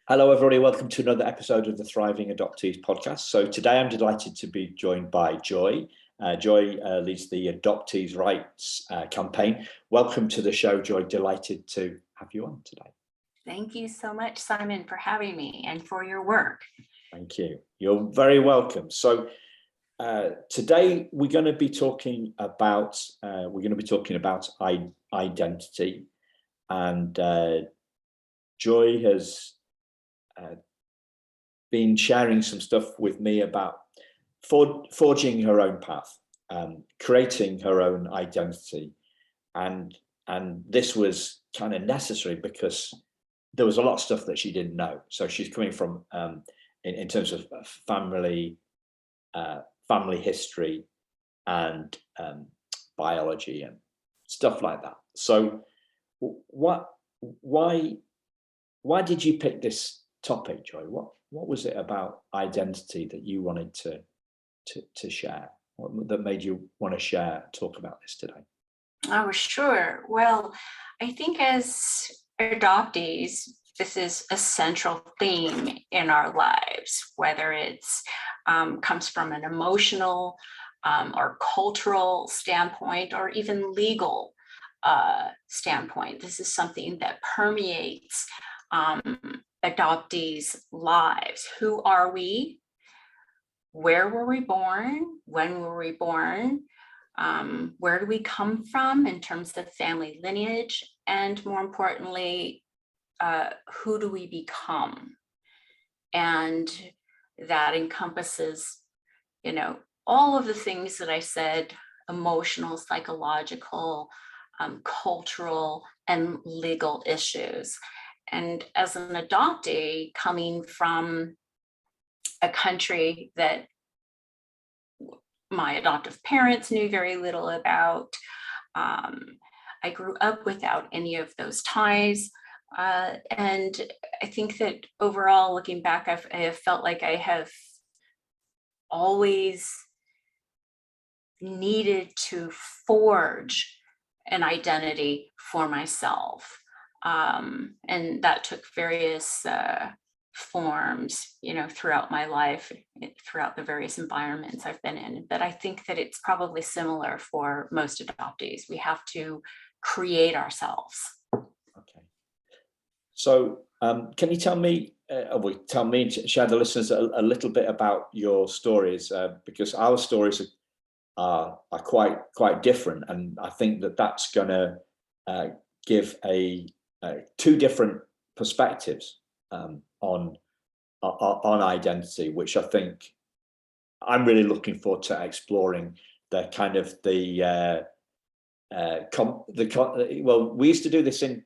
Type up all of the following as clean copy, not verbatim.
Hello, everybody. Welcome to another episode of the Thriving Adoptees podcast. So today I'm delighted to be joined by Joy. Joy leads the Adoptee Rights Campaign. Welcome to the show, Joy. Delighted to have you on today. Thank you so much, Simon, for having me and for your work. Thank you. You're very welcome. So today we're going to be talking about identity, and Joy has been sharing some stuff with me about forging her own path, creating her own identity, and this was kind of necessary because there was a lot of stuff that she didn't know. So she's coming from in terms of family history and biology and stuff like that. So why did you pick this topic, Joy? What was it about identity that you wanted to share? That made you want to talk about this today? Oh, sure. Well, I think as adoptees, this is a central theme in our lives, whether it's comes from an emotional or cultural standpoint, or even legal standpoint. This is something that permeates adoptees' lives. Who are we? Where were we born? When were we born? Where do we come from in terms of family lineage? And more importantly, who do we become? And that encompasses, all of the things that I said: emotional, psychological, cultural, and legal issues. And as an adoptee coming from a country that my adoptive parents knew very little about, I grew up without any of those ties. And I think that overall, looking back, I have felt like I have always needed to forge an identity for myself. And that took various forms, throughout my life, throughout the various environments I've been in. But I think that it's probably similar for most adoptees. We have to create ourselves. Okay. So can you tell me, share the listeners a little bit about your stories, because our stories are quite different, and I think that's going to give two different perspectives on identity, which I think I'm really looking forward to exploring. The kind of well, we used to do this in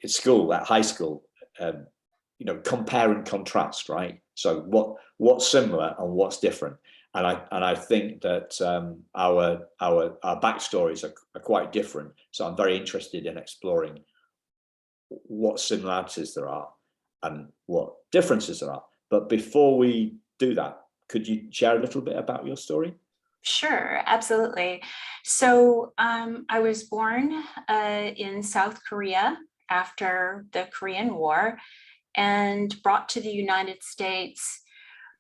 school, at high school, compare and contrast, right? So what's similar and what's different, and I think that our backstories are quite different. So I'm very interested in exploring what similarities there are and what differences there are. But before we do that, could you share a little bit about your story? Sure, absolutely. So I was born in South Korea after the Korean War, and brought to the United States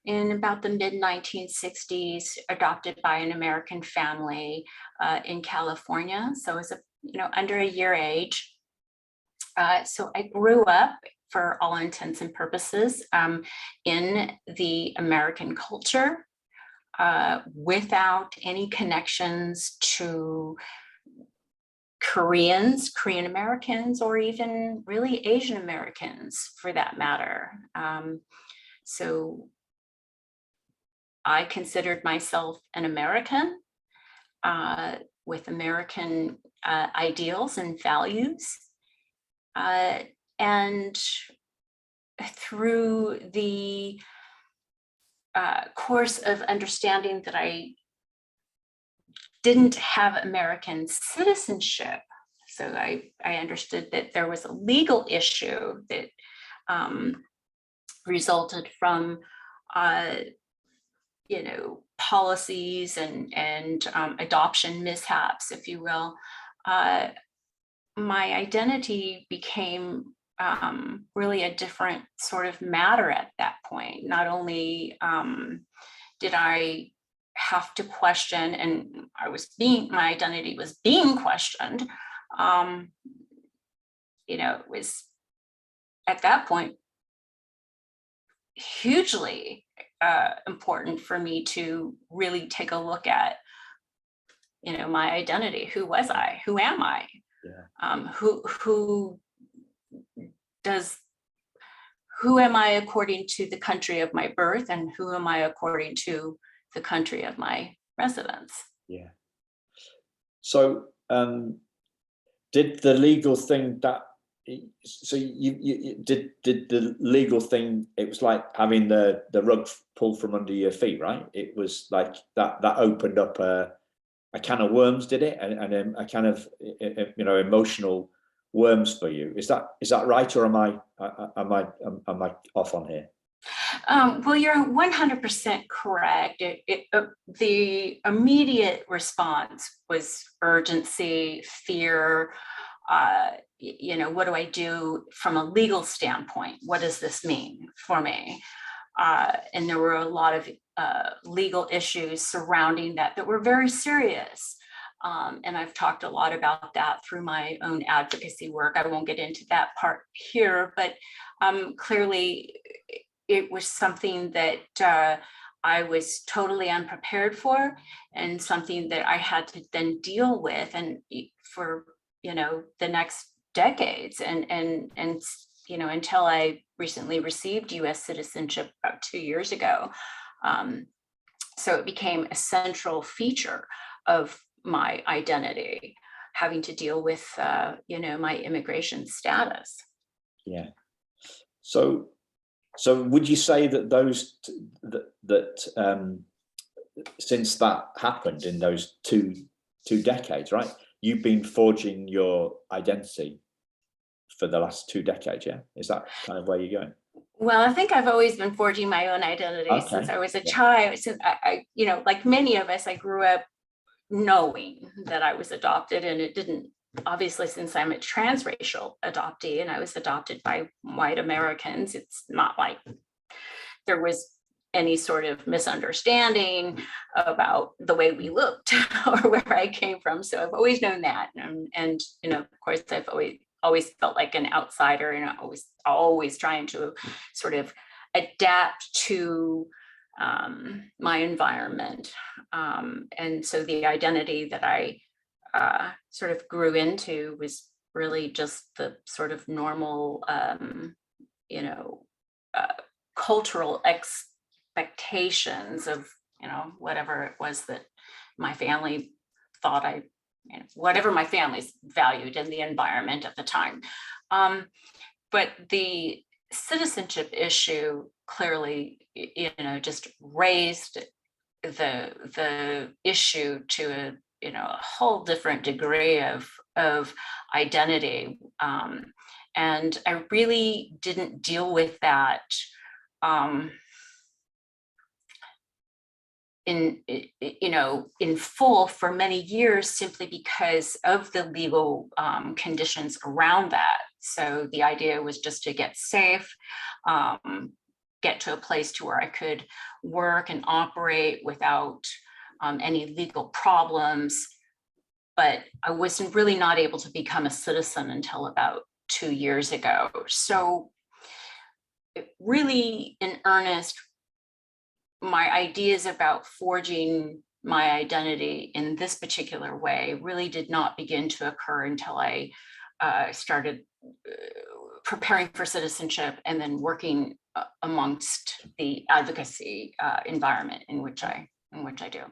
in about the mid-1960s, adopted by an American family in California. So I was under a year age. So I grew up, for all intents and purposes, in the American culture, without any connections to Koreans, Korean Americans, or even really Asian Americans for that matter. So I considered myself an American with American ideals and values. And through the course of understanding that I didn't have American citizenship, so I understood that there was a legal issue that resulted from policies and adoption mishaps, if you will. my identity became really a different sort of matter at that point. Not only did I have to question, and my identity was being questioned, it was at that point hugely important for me to really take a look at, my identity. Who was I? Who am I? Yeah. Who am I according to the country of my birth, and who am I according to the country of my residence? Yeah. So did the legal thing you did the legal thing, it was like having the rug pulled from under your feet, right? It was like that opened up a can of worms, did it? And a kind of emotional worms for you. Is that right, or am I off on here? Well, you're 100% correct. The immediate response was urgency, fear. What do I do from a legal standpoint? What does this mean for me? And there were a lot of legal issues surrounding that were very serious. And I've talked a lot about that through my own advocacy work. I won't get into that part here, but clearly it was something that I was totally unprepared for, and something that I had to then deal with, and for the next decades, and until I recently received U.S. citizenship about 2 years ago. So it became a central feature of my identity, having to deal with my immigration status. Yeah. So would you say that since that happened in those two decades, right? You've been forging your identity for the last 2 decades, yeah? Is that kind of where you're going? Well, I think I've always been forging my own identity since I was a child. Since I, like many of us, I grew up knowing that I was adopted, and it didn't, obviously, since I'm a transracial adoptee and I was adopted by white Americans, it's not like there was any sort of misunderstanding about the way we looked or where I came from. So I've always known that. And of course, I've always felt like an outsider, and always trying to sort of adapt to my environment. And so the identity that I sort of grew into was really just the sort of normal, cultural expectations of, whatever it was that my family thought whatever my family's valued in the environment at the time. But the citizenship issue clearly, just raised the issue to a whole different degree of identity. And I really didn't deal with that in full for many years, simply because of the legal conditions around that. So the idea was just to get safe, get to a place to where I could work and operate without any legal problems. But I wasn't really not able to become a citizen until about 2 years ago. So really, in earnest, my ideas about forging my identity in this particular way really did not begin to occur until I started preparing for citizenship and then working amongst the advocacy environment in which I do.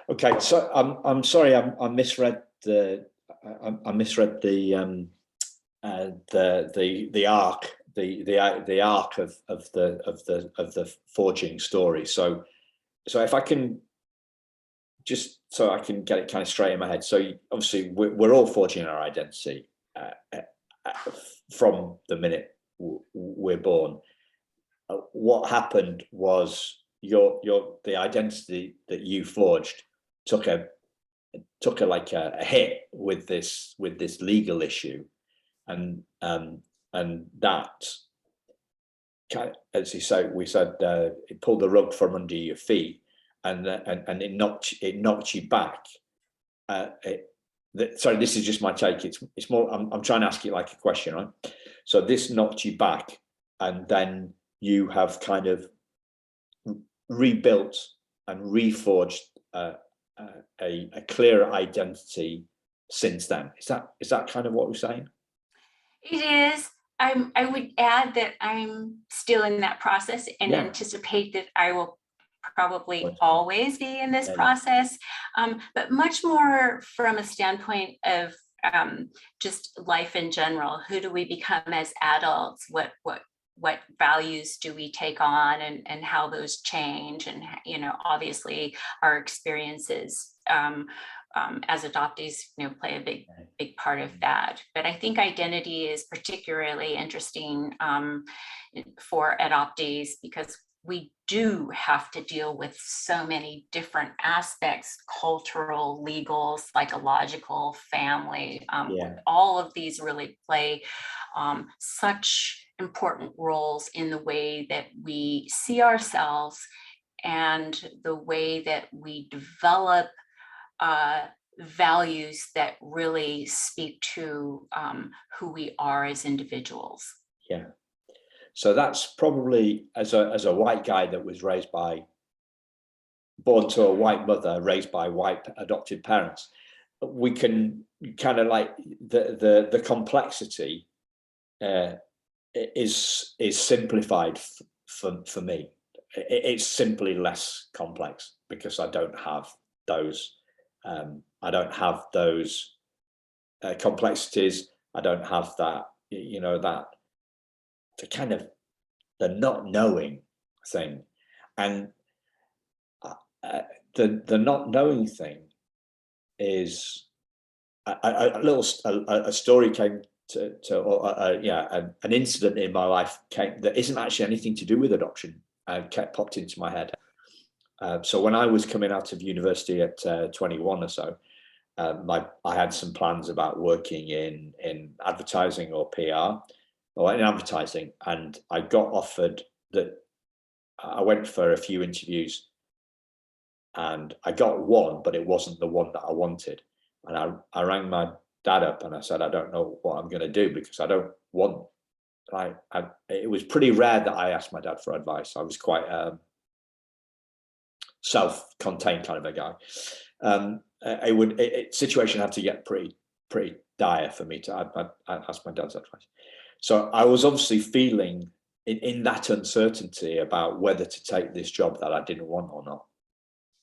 Okay, so I'm sorry, I misread the arc, the arc of the forging story. So if I can just, so I can get it kind of straight in my head. So obviously we're all forging our identity from the minute we're born. What happened was the identity that you forged took a took a hit with this legal issue, and that kind of, as you say, we said, it pulled the rug from under your feet, and it knocked you back. Sorry, this is just my take. It's more. I'm trying to ask you like a question, right? So this knocked you back, and then you have kind of rebuilt and reforged a clearer identity since then. Is that kind of what we're saying? It is. I would add that I'm still in that process, and anticipate that I will probably always be in this process, but much more from a standpoint of just life in general. Who do we become as adults? What values do we take on, and how those change? And obviously our experiences as adoptees, play a big part of that. But I think identity is particularly interesting for adoptees, because we do have to deal with so many different aspects: cultural, legal, psychological, family. All of these really play such important roles in the way that we see ourselves and the way that we develop values that really speak to who we are as individuals. Yeah. So that's probably, as a white guy that was born to a white mother, raised by white adopted parents, we can kind of like the complexity is simplified for me. It's simply less complex because I don't have those. I don't have those complexities. I don't have that. That the kind of the not knowing thing, and the not knowing thing is a story came an incident in my life came that isn't actually anything to do with adoption. Popped into my head. So when I was coming out of university at 21 or so, I had some plans about working in advertising or PR, or in advertising, and I got offered that. I went for a few interviews, and I got one, but it wasn't the one that I wanted. And I rang my dad up and I said, I don't know what I'm going to do, because I don't want. It was pretty rare that I asked my dad for advice. I was quite self-contained kind of a guy. Situation had to get pretty dire for me to ask my dad's advice. So I was obviously feeling in that uncertainty about whether to take this job that I didn't want or not.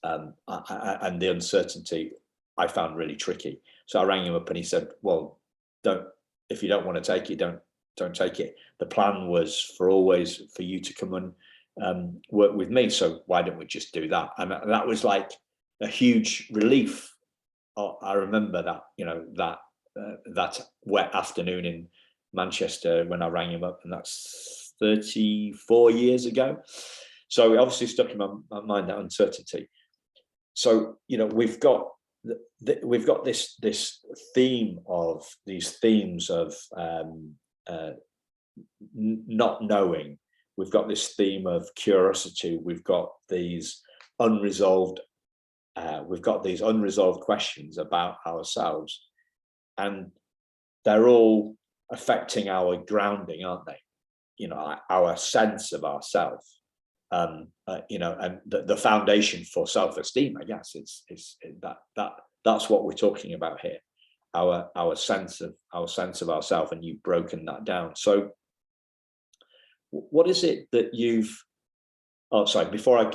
And the uncertainty I found really tricky. So I rang him up and he said, well, if you don't want to take it, don't take it. The plan was for you to come and work with me. So why don't we just do that? And that was like a huge relief. I remember that, that wet afternoon in Manchester when I rang him up, and that's 34 years ago. So it obviously stuck in my mind, that uncertainty. So, we've got this theme of these themes of not knowing. We've got this theme of curiosity. We've got these unresolved questions about ourselves, and they're all affecting our grounding, aren't they? Our sense of ourselves. And the foundation for self-esteem, I guess, is that's what we're talking about here. Our sense of ourselves, and you've broken that down. So, what is it that you've? Oh, sorry. Before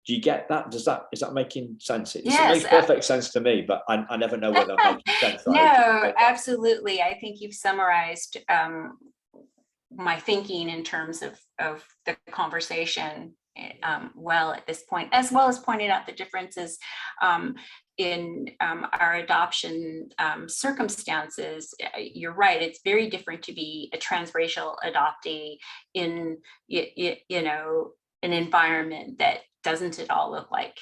do you get that? Is that making sense? It makes perfect sense to me, but I never know whether I'm making sense. No, absolutely. I think you've summarized my thinking in terms of the conversation well at this point, as well as pointing out the differences in our adoption circumstances. You're right, it's very different to be a transracial adoptee in an environment that doesn't at all look like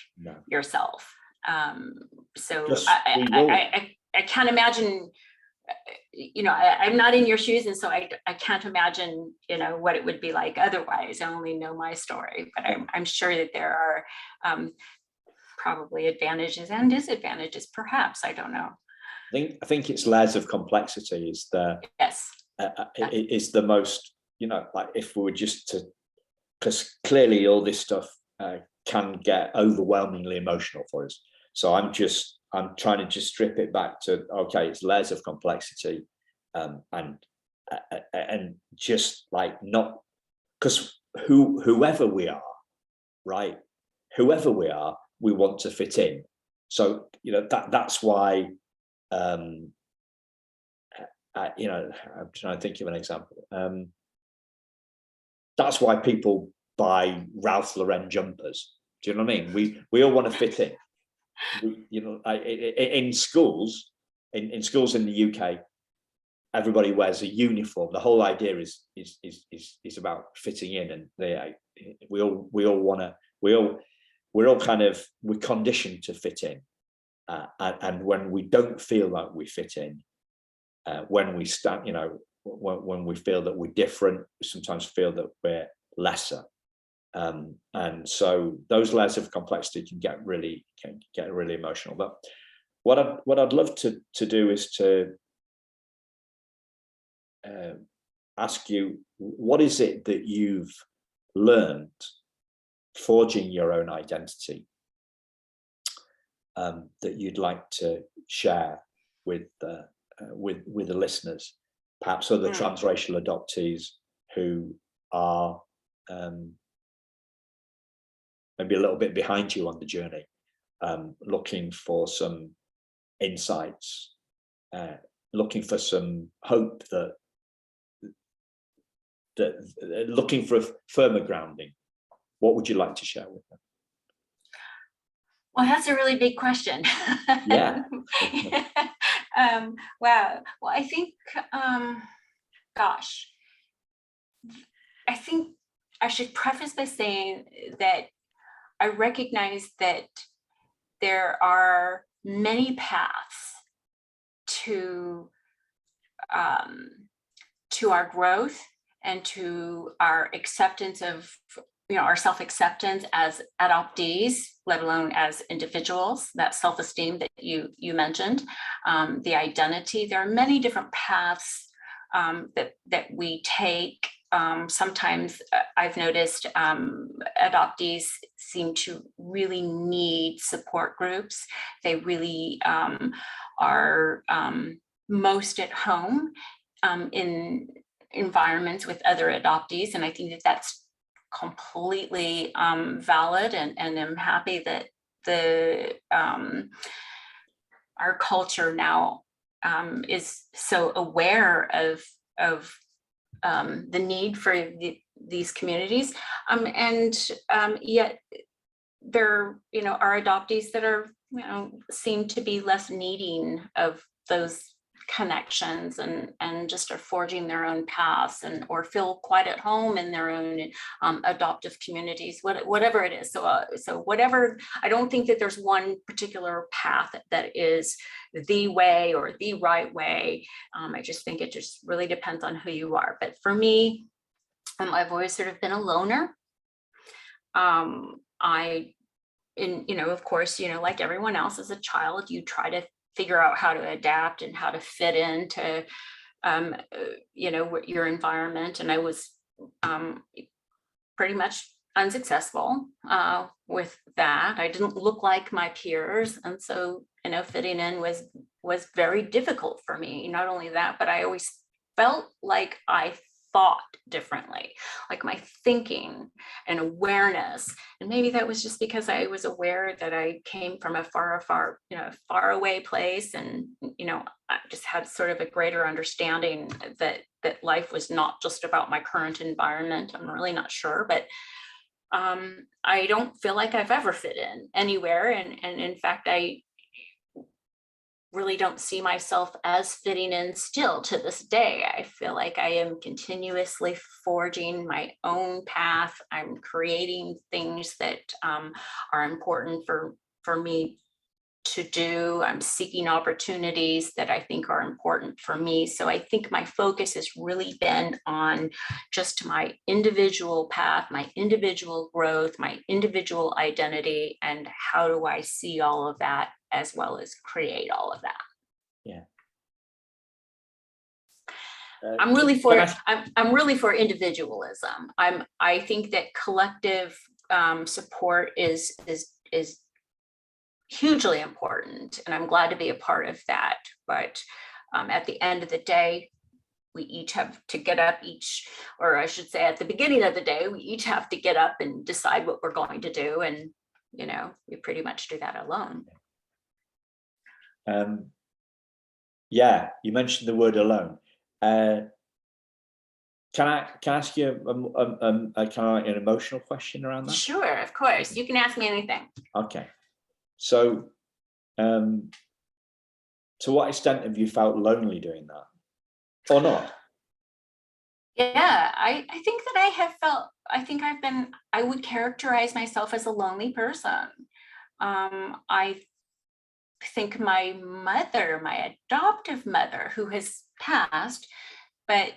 yourself. So Just we will. I can't imagine, I'm not in your shoes, and so I can't imagine, what it would be like otherwise. I only know my story, but I'm sure that there are probably advantages and disadvantages, perhaps. I don't know. I think it's layers of complexity is the Yes. Is the most, like if we were just to, because clearly all this stuff can get overwhelmingly emotional for us. So I'm trying to just strip it back to, okay, it's layers of complexity, and just like not, because whoever we are, right? Whoever we are, we want to fit in. So that's why. I'm trying to think of an example. That's why people buy Ralph Lauren jumpers. Do you know what I mean? We all want to fit in. In schools, in schools in the UK, everybody wears a uniform. The whole idea is about fitting in, and we're conditioned to fit in, and when we don't feel like we fit in, when we stand, when we feel that we're different, we sometimes feel that we're lesser. And so those layers of complexity can get really emotional. But what I'd love to do is to ask you, what is it that you've learned forging your own identity, that you'd like to share with the listeners, perhaps other transracial adoptees who are maybe a little bit behind you on the journey, looking for some insights, looking for some hope, that looking for a firmer grounding. What would you like to share with them? Well, that's a really big question. Yeah. Wow. Well, I think, I think I should preface by saying that I recognize that there are many paths to our growth and to our acceptance of, our self-acceptance as adoptees, let alone as individuals, that self-esteem that you mentioned, the identity. There are many different paths that we take. Sometimes I've noticed adoptees seem to really need support groups. They really are most at home in environments with other adoptees, and I think that that's completely valid, and I'm happy that our culture now is so aware of the need for these communities, and yet there are adoptees that are seem to be less needing of those connections, and just are forging their own paths, or feel quite at home in their own adoptive communities, whatever it is. So whatever, I don't think that there's one particular path that is the way or the right way. I just think it just really depends on who you are. But for me, I've always sort of been a loner. Of course, like everyone else, as a child, you try to figure out how to adapt and how to fit into, your environment. And I was pretty much unsuccessful with that. I didn't look like my peers. And so, fitting in was very difficult for me. Not only that, but I always felt like I thought differently, like my thinking and awareness. And maybe that was just because I was aware that I came from a far away place, and I just had sort of a greater understanding that life was not just about my current environment. I'm really not sure, but I don't feel like I've ever fit in anywhere, and in fact, I really don't see myself as fitting in still to this day. I feel like I am continuously forging my own path. I'm creating things that are important for me to do. I'm seeking opportunities that I think are important for me. So I think my focus has really been on just my individual path, my individual growth, my individual identity, and how do I see all of that as well as create all of that. Yeah. I'm really for individualism. I think that collective support is hugely important, and I'm glad to be a part of that. But at the end of the day, we each have to get up or I should say at the beginning of the day, we each have to get up and decide what we're going to do. And, we pretty much do that alone. Yeah, you mentioned the word alone. Can I ask you an emotional question around that? Sure, of course. You can ask me anything. Okay. So, to what extent have you felt lonely doing that, or not? Yeah, I think that I would characterize myself as a lonely person. I think my adoptive mother, who has passed, but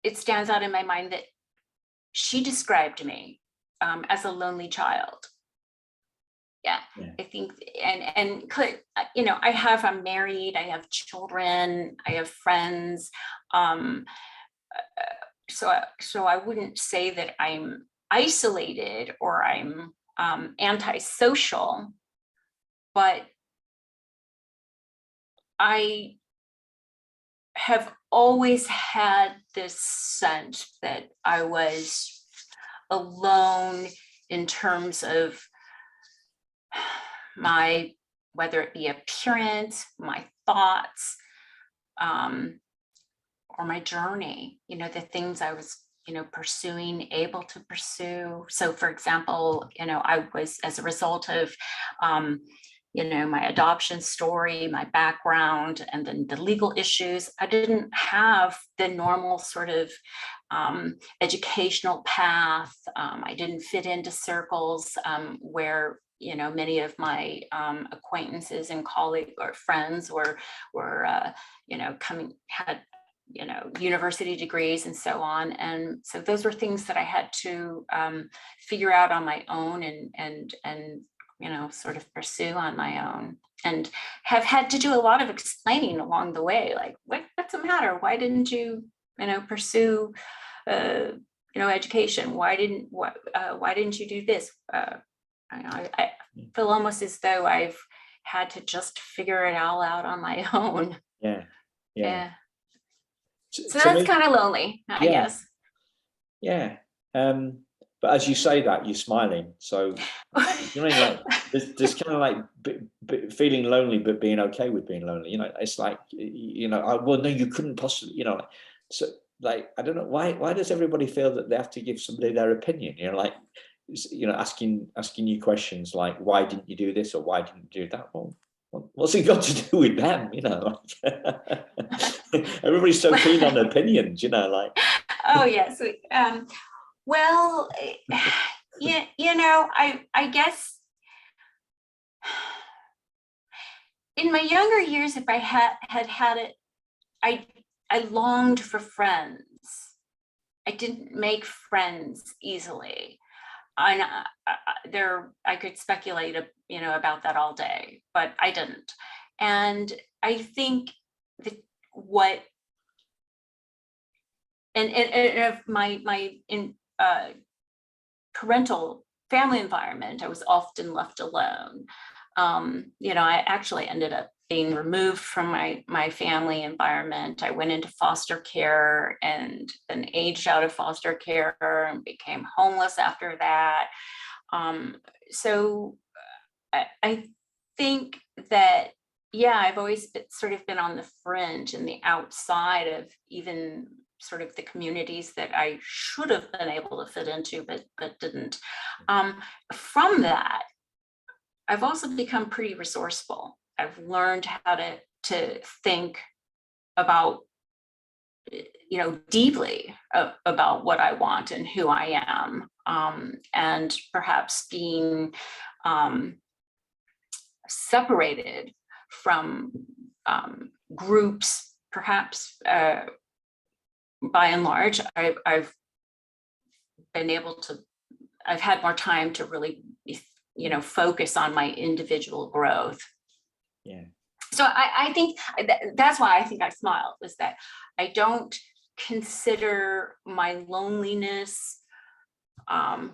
it stands out in my mind that she described me as a lonely child. Yeah, I think, I'm married, I have children, I have friends. So I wouldn't say that I'm isolated or I'm antisocial, but I have always had this sense that I was alone in terms of whether it be appearance, my thoughts, or my journey, the things I was, able to pursue. So for example, I was, as a result of, my adoption story, my background, and then the legal issues, I didn't have the normal sort of educational path. I didn't fit into circles where many of my acquaintances and colleagues or friends were had university degrees and so on. And so those were things that I had to figure out on my own and sort of pursue on my own, and have had to do a lot of explaining along the way, like, what's the matter? Why didn't you, pursue, education? Why didn't you do this? I feel almost as though I've had to just figure it all out on my own. Yeah. So that's kind of lonely, I guess. Yeah. But as you say that, you're smiling. So, like there's kind of like feeling lonely, but being okay with being lonely. It's like, well, no, you couldn't possibly, so like, I don't know why does everybody feel that they have to give somebody their opinion? Asking you questions like, why didn't you do this or why didn't you do that? Well, what's it got to do with them? Everybody's so keen on opinions, like. Oh yes. Well, I guess in my younger years, if I had it, I longed for friends. I didn't make friends easily. And I could speculate, about that all day, but I didn't. And I think that of my parental family environment, I was often left alone. I actually ended up being removed from my family environment. I went into foster care and then aged out of foster care and became homeless after that. So I think that, I've always sort of been on the fringe and the outside of even sort of the communities that I should have been able to fit into, but didn't. From that, I've also become pretty resourceful. I've learned how to think about, deeply about what I want and who I am, and perhaps being separated from groups, perhaps by and large, I've been able to, I've had more time to really, focus on my individual growth. Yeah. So I think that's why I think I smiled, was that I don't consider my loneliness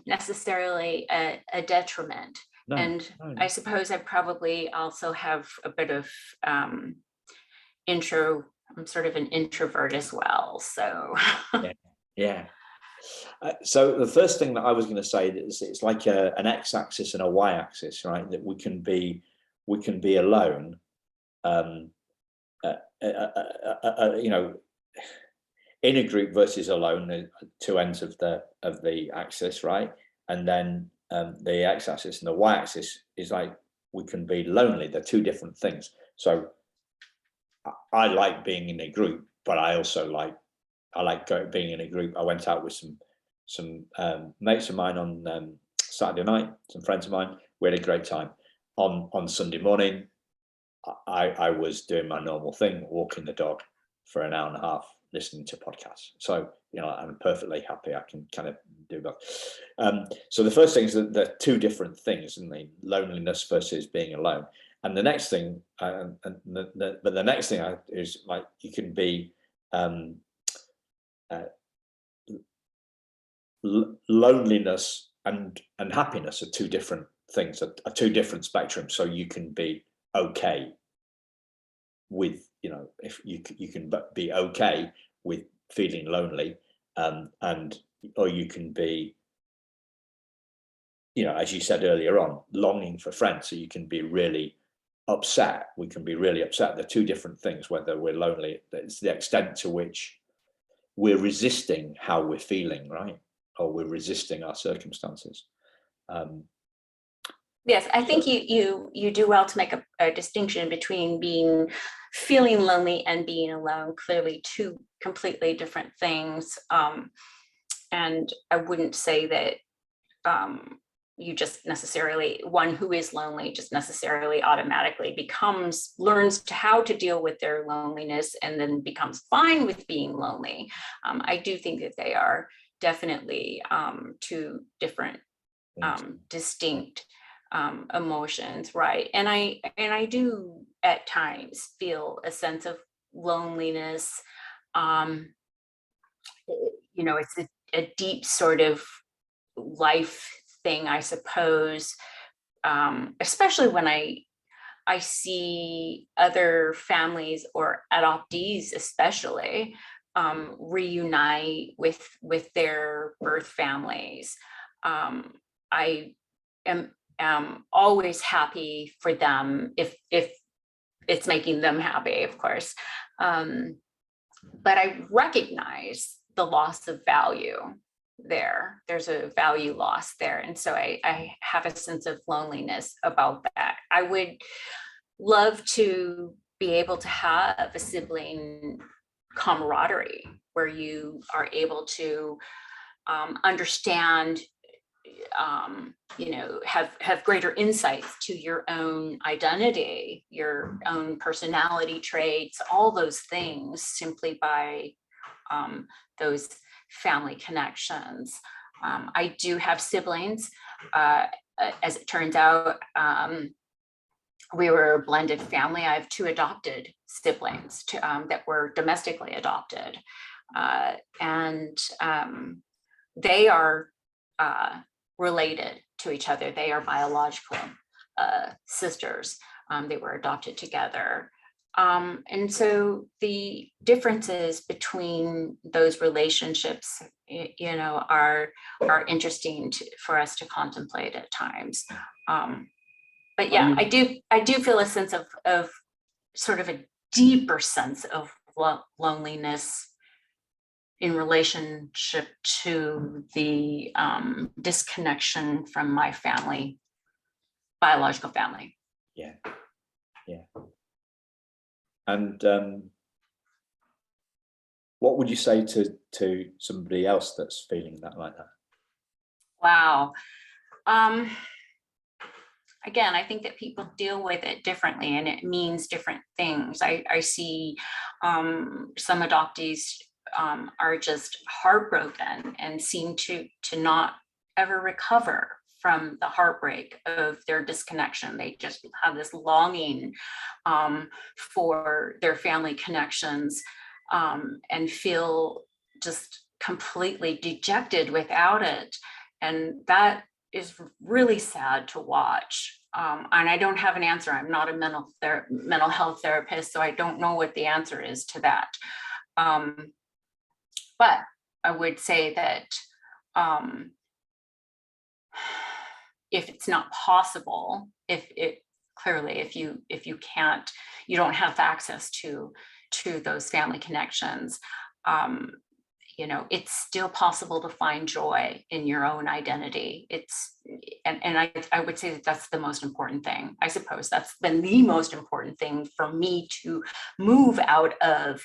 necessarily a detriment. No, and no. I suppose I probably also have a bit of I'm sort of an introvert as well. So Yeah. So the first thing that I was going to say is it's like an x-axis and a y-axis, right? That we can be alone, in a group versus alone, two ends of the axis, right? And then the x-axis and the y-axis is like we can be lonely. They're two different things. So I like being in a group, but I also like being in a group. I went out with some mates of mine on Saturday night, some friends of mine. We had a great time. On Sunday morning, I was doing my normal thing, walking the dog for an hour and a half, listening to podcasts. So, I'm perfectly happy. I can kind of do both. So the first thing is that they're two different things, and the loneliness versus being alone. And the next thing, but the next thing is like you can be loneliness and happiness are two different things, are two different spectrums. So you can be okay with, if you can be okay with feeling lonely, or you can be, as you said earlier on, longing for friends. So you can be really upset. We can be really upset. They're two different things. Whether we're lonely, it's the extent to which we're resisting how we're feeling, right? Or we're resisting our circumstances. Yes, I think you do well to make a distinction between feeling lonely and being alone. Clearly, two completely different things. And I wouldn't say that you just necessarily, one who is lonely just necessarily automatically learns how to deal with their loneliness and then becomes fine with being lonely. I do think that they are definitely two different, distinct emotions, right? And I do at times feel a sense of loneliness. It's a deep sort of life thing, I suppose, especially when I see other families or adoptees especially reunite with their birth families. I am always happy for them if it's making them happy, of course. But I recognize the loss of value there. There's a value loss there. And so I have a sense of loneliness about that. I would love to be able to have a sibling camaraderie where you are able to understand, have greater insights to your own identity, your own personality traits, all those things, simply by those family connections. I do have siblings. As it turns out, we were a blended family. I have two adopted siblings that were domestically adopted. And they are related to each other. They are biological sisters. They were adopted together. And so the differences between those relationships, are interesting for us to contemplate at times. But yeah, I do feel a sense of sort of a deeper sense of loneliness in relationship to the disconnection from my family, biological family. Yeah. And what would you say to somebody else that's feeling that like that? Wow. I again, I think that people deal with it differently and it means different things. I see some adoptees are just heartbroken and seem to not ever recover from the heartbreak of their disconnection. They just have this longing for their family connections and feel just completely dejected without it. And that is really sad to watch. And I don't have an answer. I'm not a mental health therapist, so I don't know what the answer is to that. But I would say that if it's not possible, if you can't, you don't have access to those family connections, you know, it's still possible to find joy in your own identity. And I would say that that's the most important thing. I suppose that's been the most important thing for me to move out of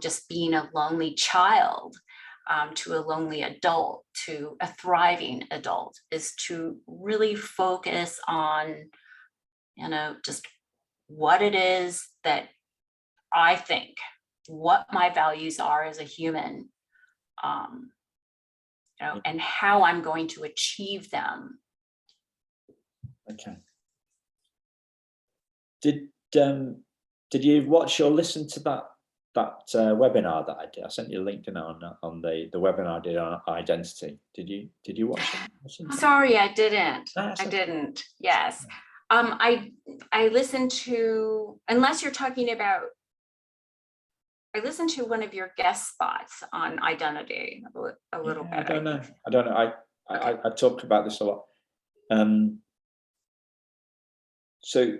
just being a lonely child to a lonely adult, to a thriving adult, is to really focus on, you know, just what it is that I think, what my values are as a human, you know, and how I'm going to achieve them. Okay. Did you watch or listen to that webinar that I did? I sent you a link on the webinar I did on identity. Did you watch it? Sorry, I didn't. No, I didn't. Yes. I listened to, unless you're talking about, I listened to one of your guest spots on identity a little bit. I don't know. I talked about this a lot. So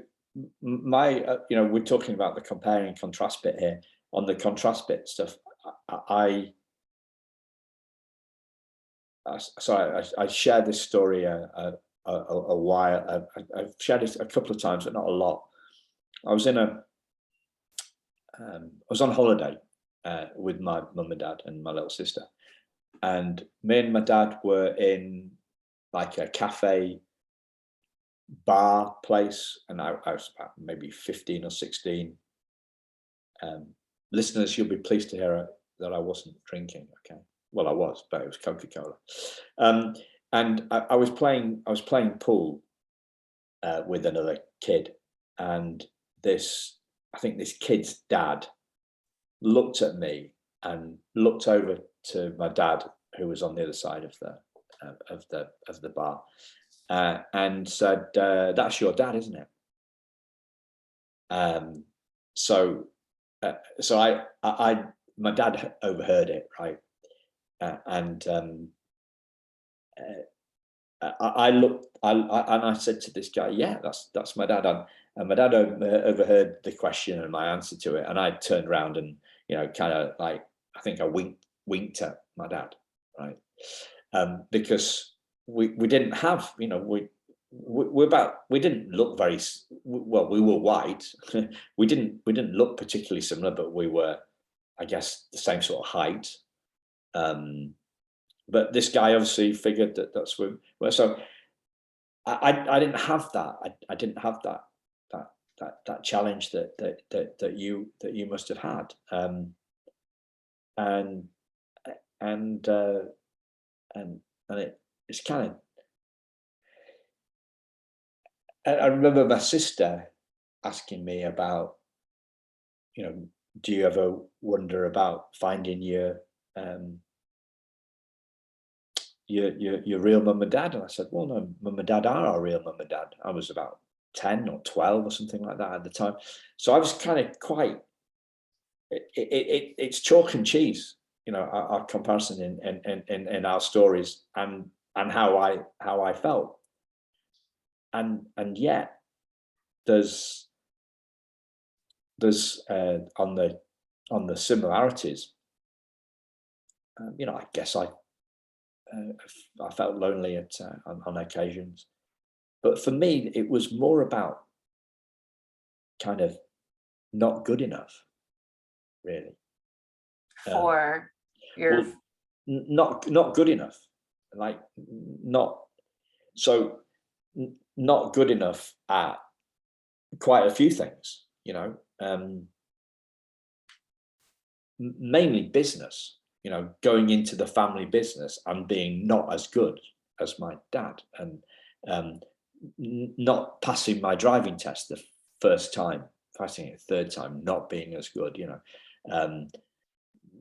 my, you know, we're talking about the compare and contrast bit here. On the contrast bit stuff, I shared this story a while. I've shared it a couple of times, but not a lot. I was on holiday with my mum and dad and my little sister, and me and my dad were in like a cafe bar place, and I was about maybe 15 or 16. Listeners, you'll be pleased to hear that I wasn't drinking. Okay, well, I was, but it was Coca-Cola. And I was playing pool with another kid, and I think this kid's dad looked at me and looked over to my dad, who was on the other side of the bar, and said, "That's your dad, isn't it?" So my dad overheard it, right? And I looked, and I said to this guy, "Yeah, that's my dad." And my dad overheard the question and my answer to it, and I turned around and, you know, kind of like, I think I winked at my dad, right? Because we didn't have, you know, we didn't look very well. We were white. we didn't look particularly similar, but we were, I guess, the same sort of height. But this guy obviously figured that's where. So I didn't have that. I didn't have that challenge that you must have had. And it's kind of. I remember my sister asking me about, you know, do you ever wonder about finding your real mum and dad? And I said, well, no, mum and dad are our real mum and dad. I was about 10 or 12 or something like that at the time. So I was kind of quite, it's chalk and cheese, you know, our comparison in our stories and how I felt. And yet there's on the similarities, you know, I guess I felt lonely on occasions, but for me it was more about kind of not good enough, really. For your, well, not good enough, like not not good enough at quite a few things, you know, mainly business, you know, going into the family business and being not as good as my dad, and not passing my driving test the first time, passing it third time, not being as good, you know,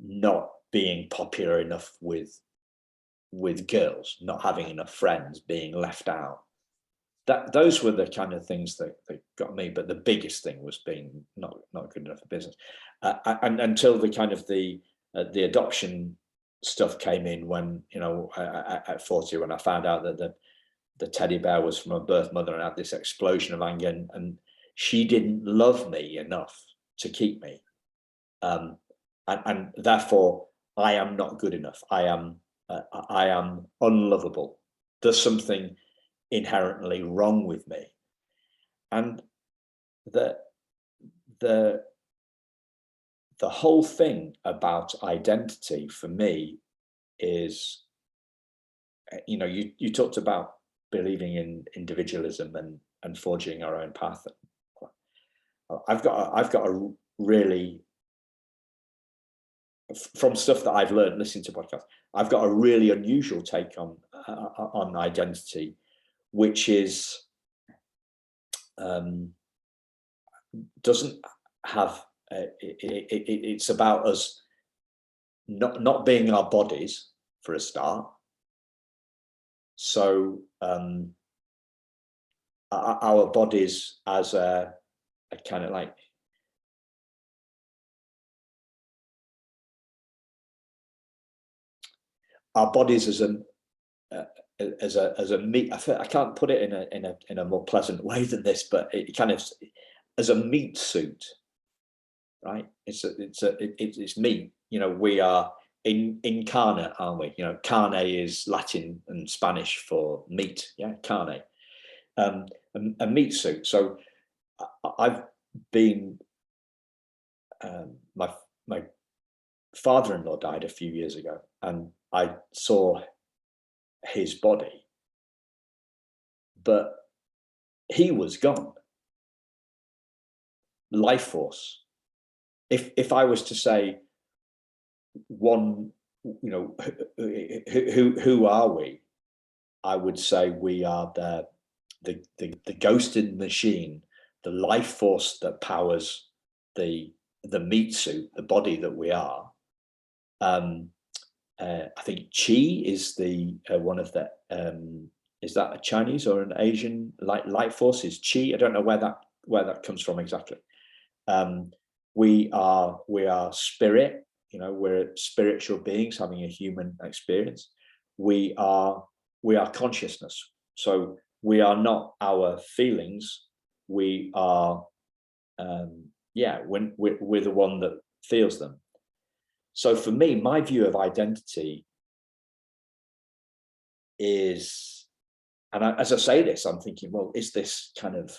not being popular enough with girls, not having enough friends, being left out. Those were the kind of things that got me. But the biggest thing was being not good enough for business, and until the kind of the adoption stuff came in, when, you know, at 40, when I found out that the teddy bear was from a birth mother, and I had this explosion of anger, and she didn't love me enough to keep me, and therefore I am not good enough. I am unlovable. There's something inherently wrong with me. And the whole thing about identity for me is, you know, you talked about believing in individualism and forging our own path. I've got a really, from stuff that I've learned listening to podcasts, I've got a really unusual take on identity, which is, doesn't have, it's about us not being our bodies for a start. So our bodies as a kind of like, our bodies as a meat. I can't put it in a more pleasant way than this, but it kind of, as a meat suit, right? It's meat. You know, we are incarnate, aren't we? You know, carne is Latin and Spanish for meat. Yeah, carne, a meat suit. So I've been, my father-in-law died a few years ago, and I saw his body, but he was gone. Life force. If I was to say one, you know, who are we? I would say we are the ghosted machine, the life force that powers the meat suit, the body that we are. I think Chi is the one of the, is that a Chinese or an Asian light force? Is Chi? I don't know where that comes from exactly. We are spirit. You know, we're spiritual beings having a human experience. We are consciousness. So we are not our feelings. We are, when we're the one that feels them. So for me, my view of identity is, and as I say this, I'm thinking, well, is this kind of,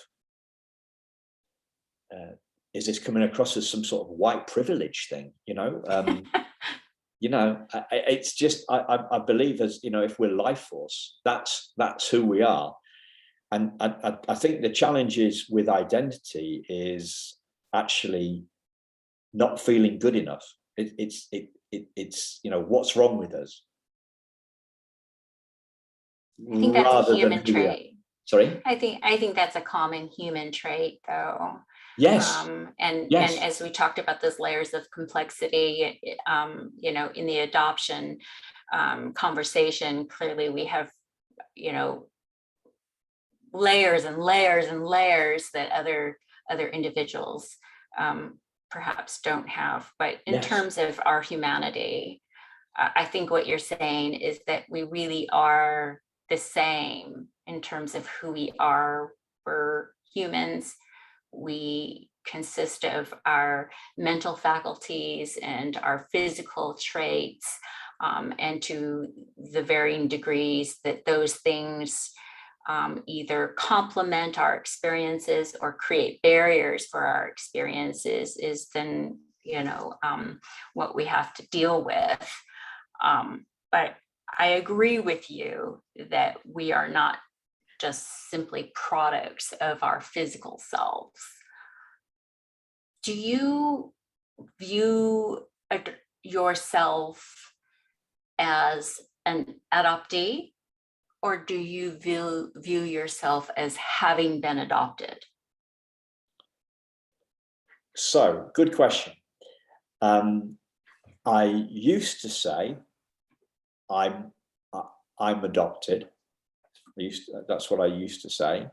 is this coming across as some sort of white privilege thing? You know, you know, it's just, I believe, as, you know, if we're life force, that's who we are. And I think the challenge is with identity is actually not feeling good enough. It's you know, what's wrong with us? I think that's a human trait. Sorry? I think that's a common human trait, though. Yes. And as we talked about those layers of complexity, you know, in the adoption conversation, clearly we have, you know, layers and layers and layers that other individuals perhaps don't have. But in terms of our humanity, I think what you're saying is that we really are the same in terms of who we are. We're humans. We consist of our mental faculties and our physical traits, and to the varying degrees that those things either complement our experiences or create barriers for our experiences is then, you know, what we have to deal with. But I agree with you that we are not just simply products of our physical selves. Do you view yourself as an adoptee, or do you view yourself as having been adopted? So, good question. I used to say I'm adopted. That's what I used to say.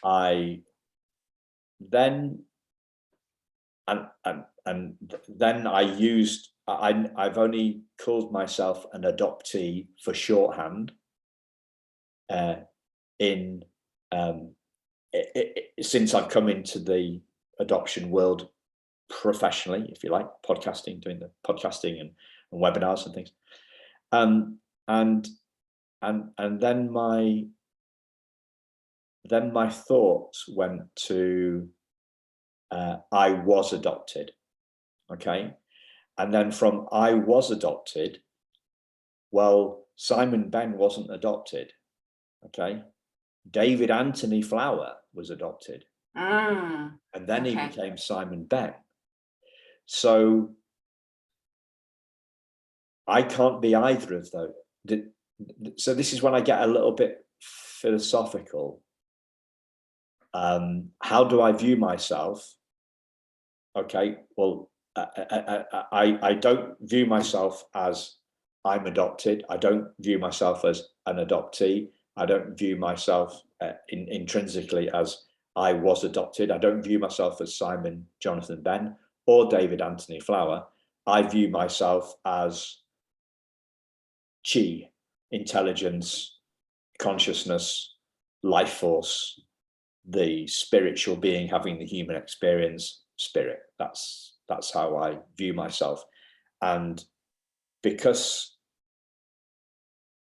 I then and then I've only called myself an adoptee for shorthand since I've come into the adoption world professionally, if you like, podcasting, doing the podcasting and webinars and things. And then my thoughts went to I was adopted. Okay. And then from I was adopted, well, Simon Ben wasn't adopted. Okay. David Anthony Flower was adopted. And then he became Simon Ben. So I can't be either of those. So this is when I get a little bit philosophical. How do I view myself? Okay, well, I don't view myself as I'm adopted. I don't view myself as an adoptee. I don't view myself intrinsically as I was adopted. I don't view myself as Simon Jonathan Ben or David Anthony Flower. I view myself as chi, intelligence, consciousness, life force, the spiritual being having the human experience, spirit. That's how I view myself. And because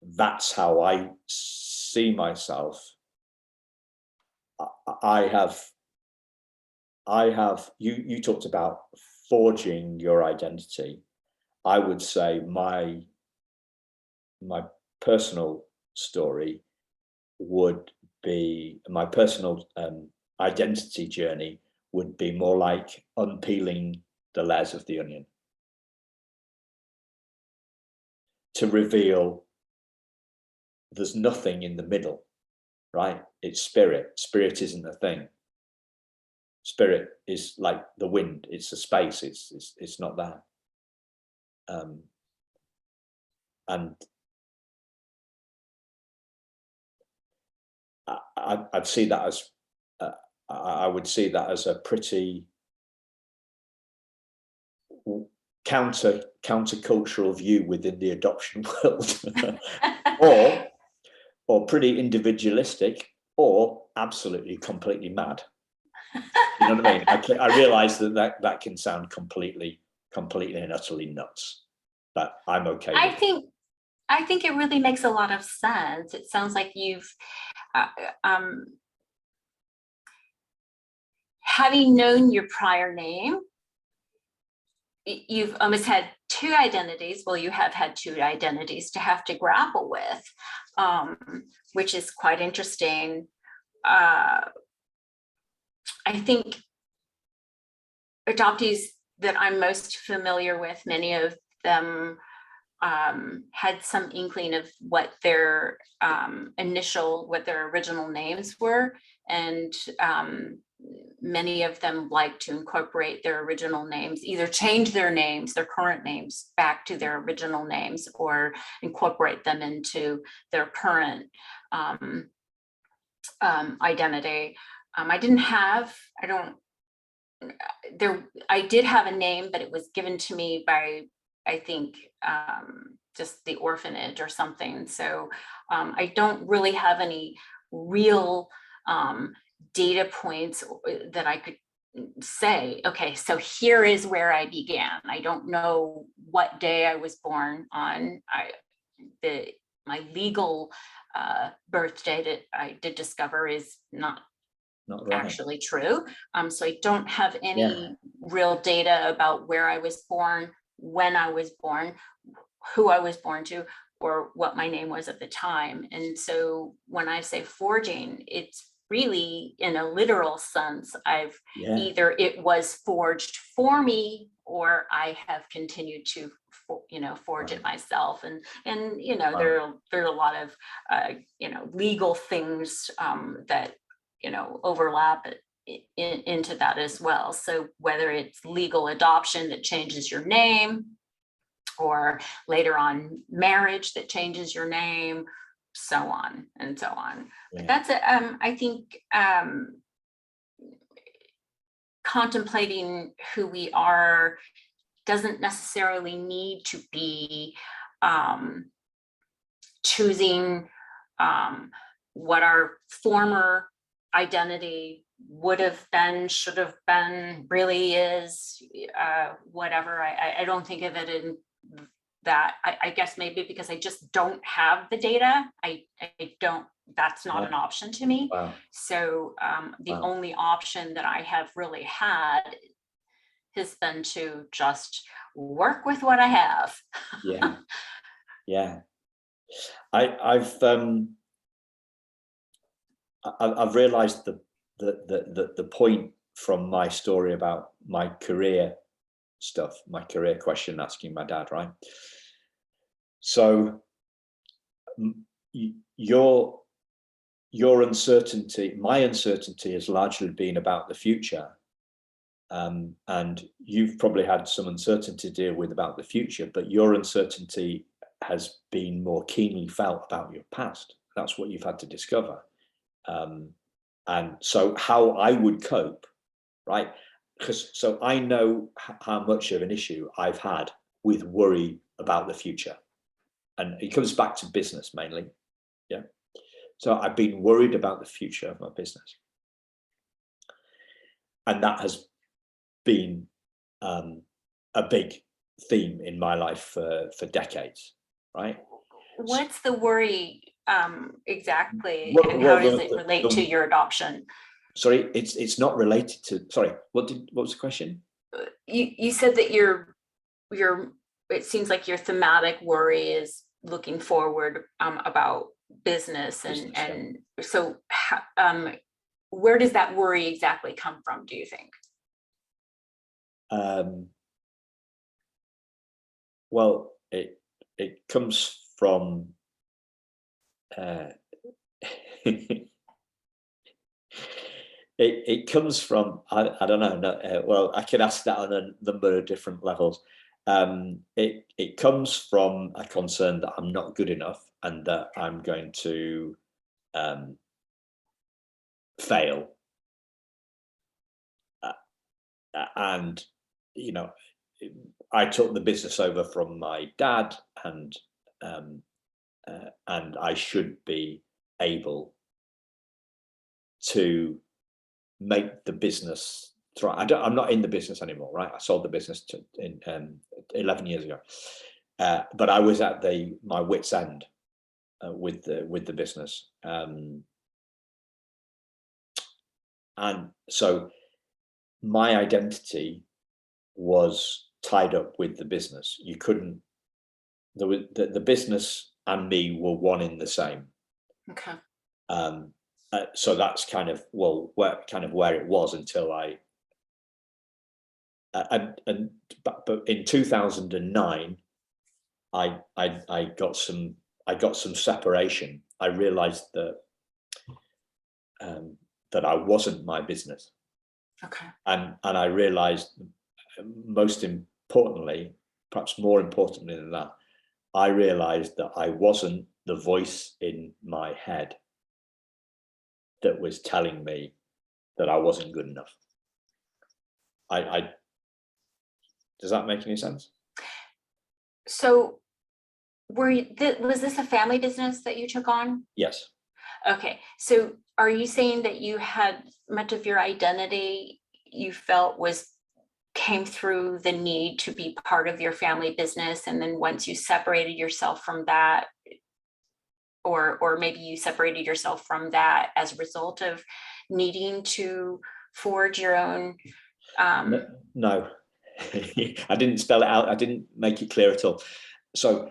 that's how I see myself, I have you talked about forging your identity. I would say my personal story would be, my personal identity journey would be more like unpeeling the layers of the onion to reveal there's nothing in the middle, right? It's spirit. Spirit isn't a thing. Spirit is like the wind. It's a space. It's not that. And I'd see that as I would see that as a pretty countercultural view within the adoption world, or pretty individualistic, or absolutely completely mad. You know what I mean? I realize that can sound completely and utterly nuts, but I'm okay with it. I think it really makes a lot of sense. It sounds like you've having known your prior name, you've almost had two identities. Well, you have had two identities to have to grapple with, which is quite interesting. I think adoptees that I'm most familiar with, many of them had some inkling of what their original names were, and many of them like to incorporate their original names, either change their names, their current names, back to their original names, or incorporate them into their current identity. I did have a name, but it was given to me by, I think, just the orphanage or something. So I don't really have any real data points that I could say, okay, so here is where I began. I don't know what day I was born on. My legal birthday that I did discover is not right. Actually true. So I don't have any real data about where I was born, when I was born, who I was born to, or what my name was at the time. And so when I say forging, it's really in a literal sense. Either it was forged for me, or I have continued to forge it myself. And there are a lot of legal things that overlap into that as well. So whether it's legal adoption that changes your name, or later on marriage that changes your name, so on and so on. But that's I think contemplating who we are doesn't necessarily need to be choosing what our former identity would have been, should have been, really is, whatever. I don't think of it in that. I guess maybe because I just don't have the data. I don't, that's not an option to me. Wow. So the only option that I have really had has been to just work with what I have. Yeah. Yeah. I've realized the point from my story about my career stuff, my career question, asking my dad, right? So your uncertainty, my uncertainty has largely been about the future. And you've probably had some uncertainty to deal with about the future, but your uncertainty has been more keenly felt about your past. That's what you've had to discover. And so how I would cope, right? So I know how much of an issue I've had with worry about the future. And it comes back to business mainly. Yeah. So I've been worried about the future of my business. And that has been a big theme in my life for decades, right? What's the worry exactly, Well, and how does it relate to your adoption? Sorry, it's not related to. Sorry, what was the question? You said that your it seems like your thematic worry is looking forward about business, and so where does that worry exactly come from, do you think? Well, it comes from it comes from I don't know. Well, I can ask that on a number of different levels. It comes from a concern that I'm not good enough and that I'm going to fail. And I took the business over from my dad, and I should be able to make the business thrive. I'm not in the business anymore, right? I sold the business 11 years ago, but I was at my wit's end with the business, and so my identity was tied up with the business. You couldn't. The business and me were one in the same. Okay. So that's kind of where it was until but in 2009, I got some separation. I realized that I wasn't my business. Okay. And I realized, most importantly, perhaps more importantly than that, I realized that I wasn't the voice in my head that was telling me that I wasn't good enough. Does that make any sense? So was this a family business that you took on? Yes. Okay. So are you saying that you had much of your identity you felt came through the need to be part of your family business, and then once you separated yourself from that, or maybe you separated yourself from that as a result of needing to forge your own? No. I didn't spell it out. I didn't make it clear at all. So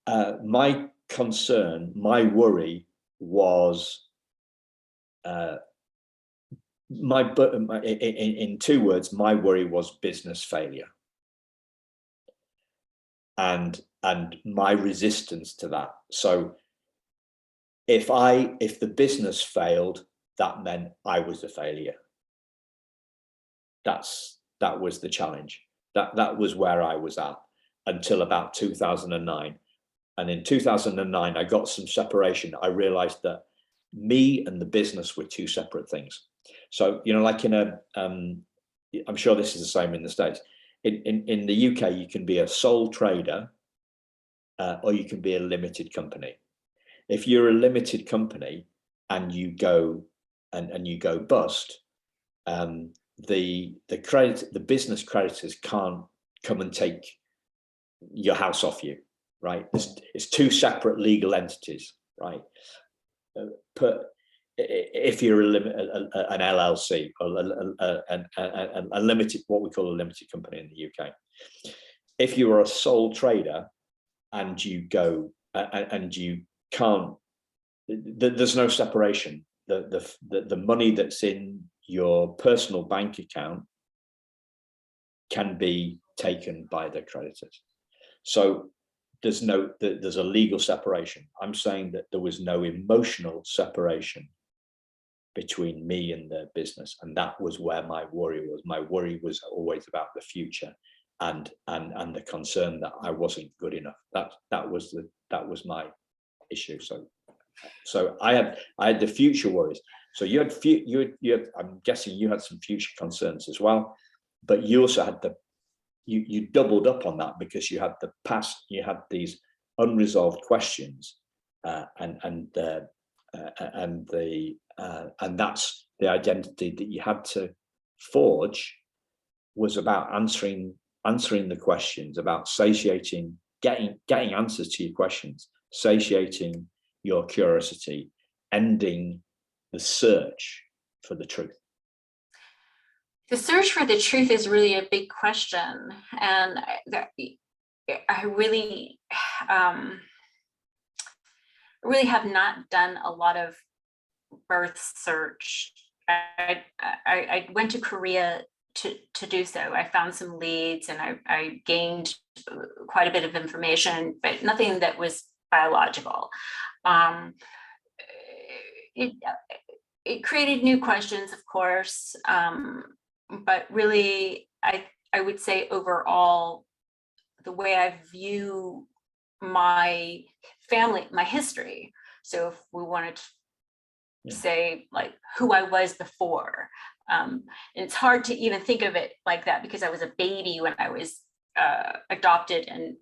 My concern, my worry was, in 2 words, my worry was business failure, and my resistance to that. So if the business failed, that meant I was a failure. That was the challenge. That was where I was at until about 2009. And in 2009, I got some separation. I realized that me and the business were 2 separate things. So, like I'm sure this is the same in the States. In the UK, you can be a sole trader, or you can be a limited company. If you're a limited company and you go bust, the business creditors can't come and take your house off you, right? It's 2 separate legal entities, right? But if you're an LLC or a limited, what we call a limited company in the UK, if you are a sole trader and you go and you can't, there's no separation. The money that's in your personal bank account can be taken by the creditors. So there's a legal separation. I'm saying that there was no emotional separation between me and the business, and that was where my worry was. My worry was always about the future and the concern that I wasn't good enough. That was my issue. So I had the future worries. So you had I'm guessing you had some future concerns as well, but you also had you doubled up on that because you had the past, you had these unresolved questions, and that's the identity that you had to forge, was about answering the questions, about satiating, getting answers to your questions, satiating your curiosity, ending the search for the truth. The search for the truth is really a big question, and I really have not done a lot of birth search. I went to Korea to do so. I found some leads and I gained quite a bit of information, but nothing that was biological. It created new questions, of course, but really, I would say overall, the way I view my family, my history. So if we wanted to say like who I was before, and it's hard to even think of it like that because I was a baby when I was adopted, and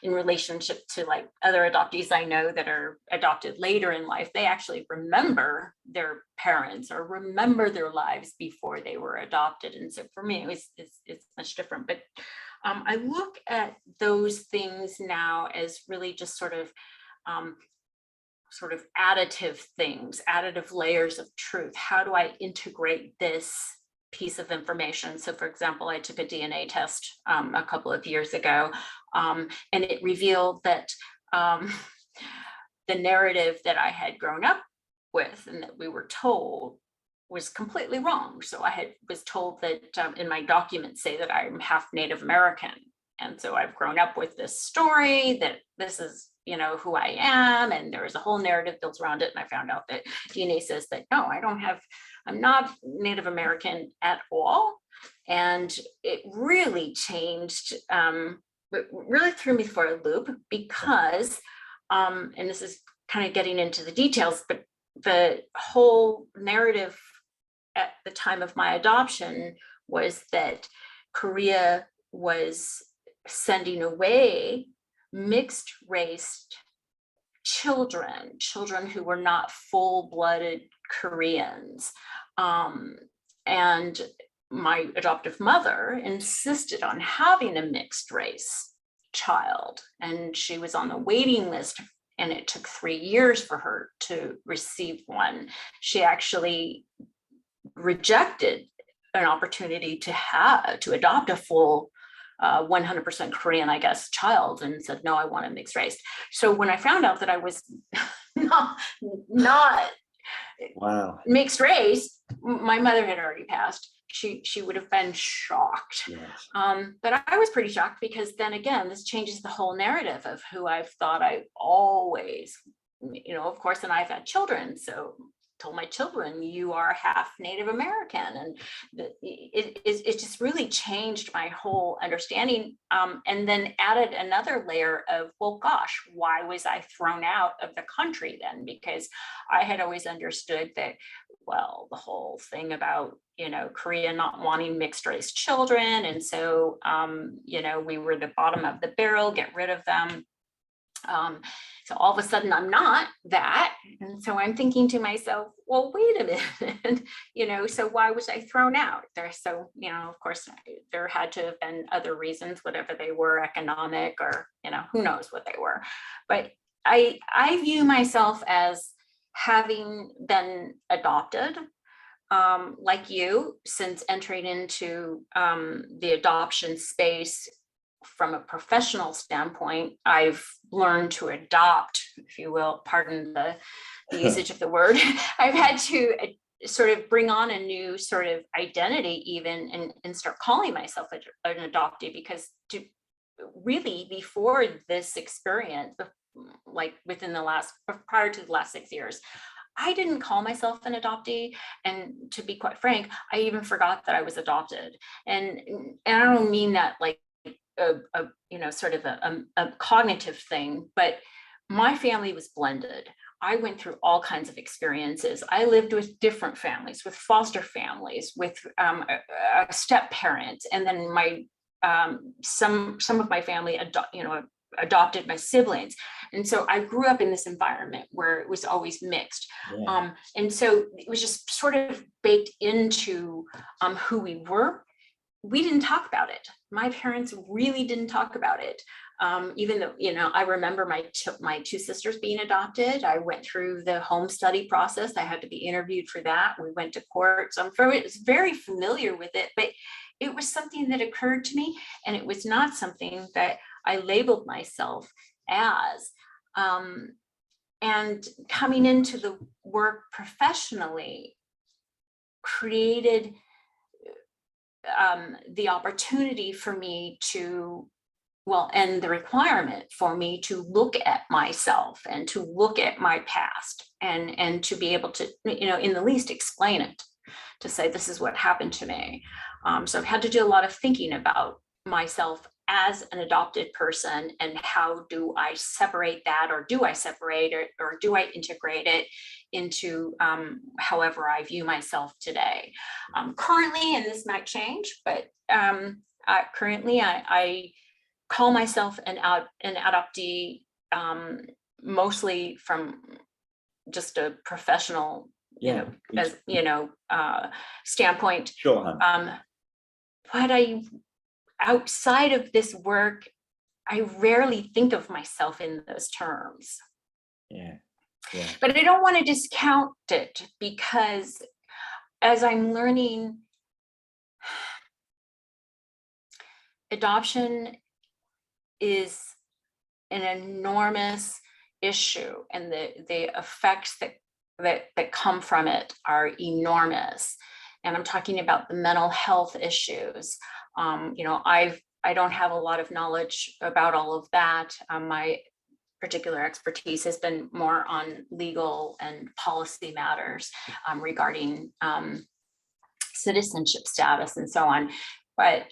in relationship to like other adoptees I know that are adopted later in life, they actually remember their parents or remember their lives before they were adopted. And so for me, it's much different. But I look at those things now as really just sort of additive things, additive layers of truth. How do I integrate this piece of information? So for example, I took a DNA test a couple of years ago, and it revealed that the narrative that I had grown up with and that we were told was completely wrong. So I was told that in my documents say that I'm half Native American. And so I've grown up with this story that this is, who I am, and there was a whole narrative built around it. And I found out that DNA says that, no, I'm not Native American at all. And it really changed, it really threw me for a loop because, and this is kind of getting into the details, but the whole narrative at the time of my adoption was that Korea was sending away mixed race children who were not full-blooded Koreans. And my adoptive mother insisted on having a mixed race child, and she was on the waiting list, and it took 3 years for her to receive one. She actually rejected an opportunity to adopt a full 100% Korean, I guess, child, and said, no, I want a mixed race. So when I found out that I was not Wow. mixed race, my mother had already passed. She would have been shocked. Yes. But I was pretty shocked, because then again, this changes the whole narrative of who I've thought I always, of course, and I've had children, so told my children, you are half Native American, and it just really changed my whole understanding, and then added another layer of, well, gosh, why was I thrown out of the country then? Because I had always understood that, well, the whole thing about Korea not wanting mixed race children, and so we were the bottom of the barrel, get rid of them. So all of a sudden I'm not that. And so I'm thinking to myself, well, wait a minute, so why was I thrown out there? So, of course, there had to have been other reasons, whatever they were, economic, or, who knows what they were. But I view myself as having been adopted, like you, since entering into the adoption space. From a professional standpoint, I've learned to adopt, if you will, pardon the usage of the word. I've had to sort of bring on a new sort of identity even, and start calling myself an adoptee, because really before this experience, like prior to the last 6 years, I didn't call myself an adoptee. And to be quite frank, I even forgot that I was adopted. And I don't mean that like sort of a cognitive thing, but my family was blended. I went through all kinds of experiences. I lived with different families, with foster families, with a step parent, and then my some of my family adopted my siblings. And so I grew up in this environment where it was always mixed. Yeah. And so it was just sort of baked into who we were. We didn't talk about it. My parents really didn't talk about it. Even though, I remember my two sisters being adopted. I went through the home study process. I had to be interviewed for that. We went to court. So I was very familiar with it, but it was something that occurred to me, and it was not something that I labeled myself as. And coming into the work professionally created the opportunity for me to, and the requirement for me to look at myself and to look at my past, and to be able to, in the least explain it, to say, this is what happened to me. So I've had to do a lot of thinking about myself as an adopted person, and how do I separate that, or do I separate it, or do I integrate it into however I view myself today. Currently, and this might change, but currently I call myself an adoptee, mostly from just a professional, standpoint. Sure. But outside of this work, I rarely think of myself in those terms. Yeah. But I don't want to discount it, because as I'm learning, adoption is an enormous issue, and the effects that come from it are enormous. And I'm talking about the mental health issues. I don't have a lot of knowledge about all of that. My particular expertise has been more on legal and policy matters regarding citizenship status and so on. But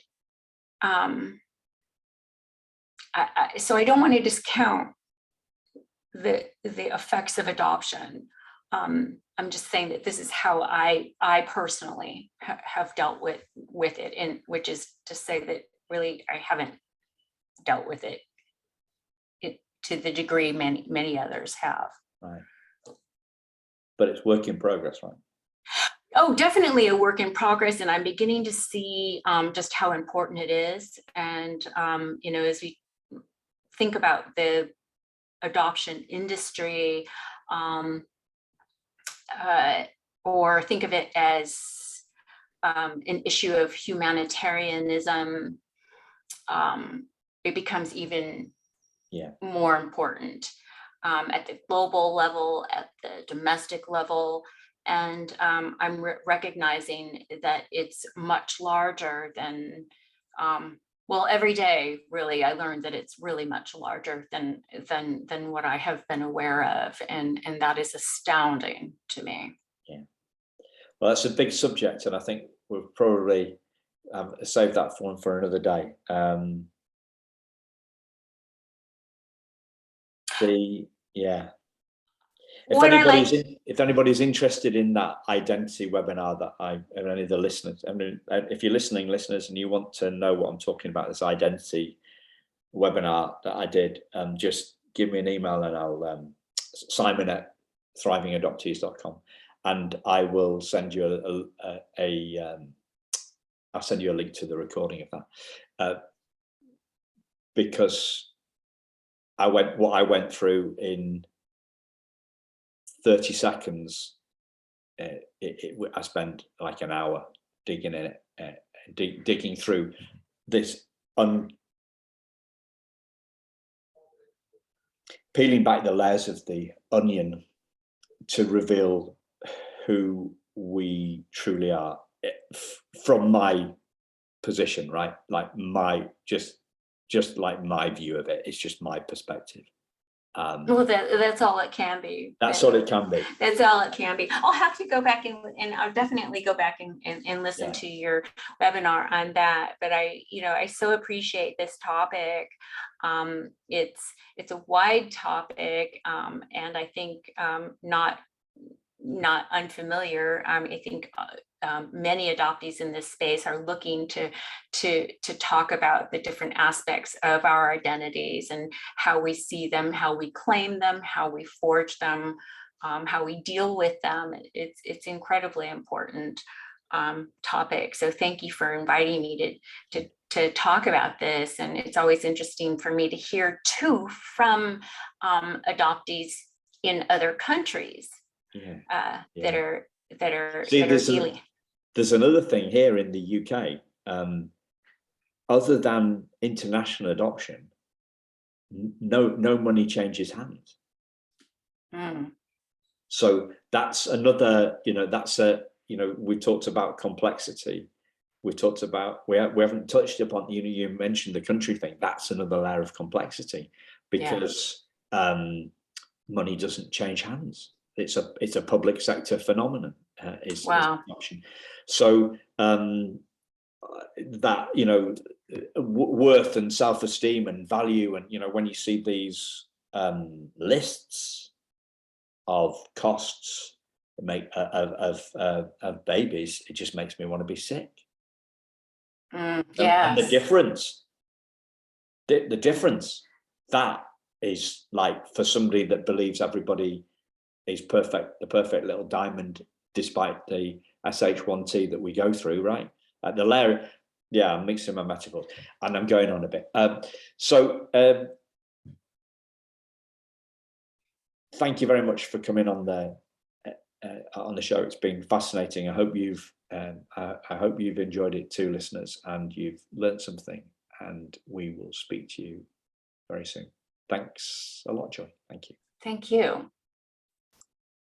so I don't want to discount the effects of adoption. I'm just saying that this is how I personally have dealt with it, and which is to say that really I haven't dealt with it to the degree many others have. Right. But it's work in progress, right? Oh, definitely a work in progress, and I'm beginning to see just how important it is. And as we think about the adoption industry, or think of it as an issue of humanitarianism, it becomes even Yeah. more important at the global level, at the domestic level. And I'm recognizing that it's much larger than, well, every day, really, I learned that it's really much larger than what I have been aware of. And that is astounding to me. Yeah. Well, that's a big subject, and I think we'll probably save that one for another day. If anybody's interested in that identity webinar that and any of the listeners, I mean, if you're listening, listeners, and you want to know what I'm talking about, this identity webinar that I did, just give me an email, and I'll Simon@thrivingadoptees.com, and I will send you I'll send you a link to the recording of that, because what I went through in 30 seconds, I spent like an hour digging in it, digging through this, peeling back the layers of the onion to reveal who we truly are, from my position, right? Like just like my view of it. It's just my perspective. Well, that's all it can be. That's all it can be. That's all it can be. I'll have to go back and I'll definitely go back and listen to your webinar on that. But I so appreciate this topic. It's a wide topic, and I think not unfamiliar. I think many adoptees in this space are looking to talk about the different aspects of our identities and how we see them, how we claim them, how we forge them, how we deal with them. It's incredibly important topic. So thank you for inviting me to talk about this. And it's always interesting for me to hear too from adoptees in other countries. That are dealing. There's another thing here in the UK, other than international adoption, no money changes hands. So that's another, we talked about complexity. We talked about, we haven't touched upon, you mentioned the country thing. That's another layer of complexity, because money doesn't change hands. It's a public sector phenomenon. Is an option. So that worth and self-esteem and value, and when you see these lists of costs of babies, it just makes me want to be sick. And the difference that is, like, for somebody that believes everybody is perfect, the perfect little diamond, despite the SH1T that we go through, right? The layer, I'm mixing my metaphors, and I'm going on a bit. Thank you very much for coming on the show. It's been fascinating. I hope you've enjoyed it too, listeners, and you've learned something. And we will speak to you very soon. Thanks a lot, Joy. Thank you. Thank you.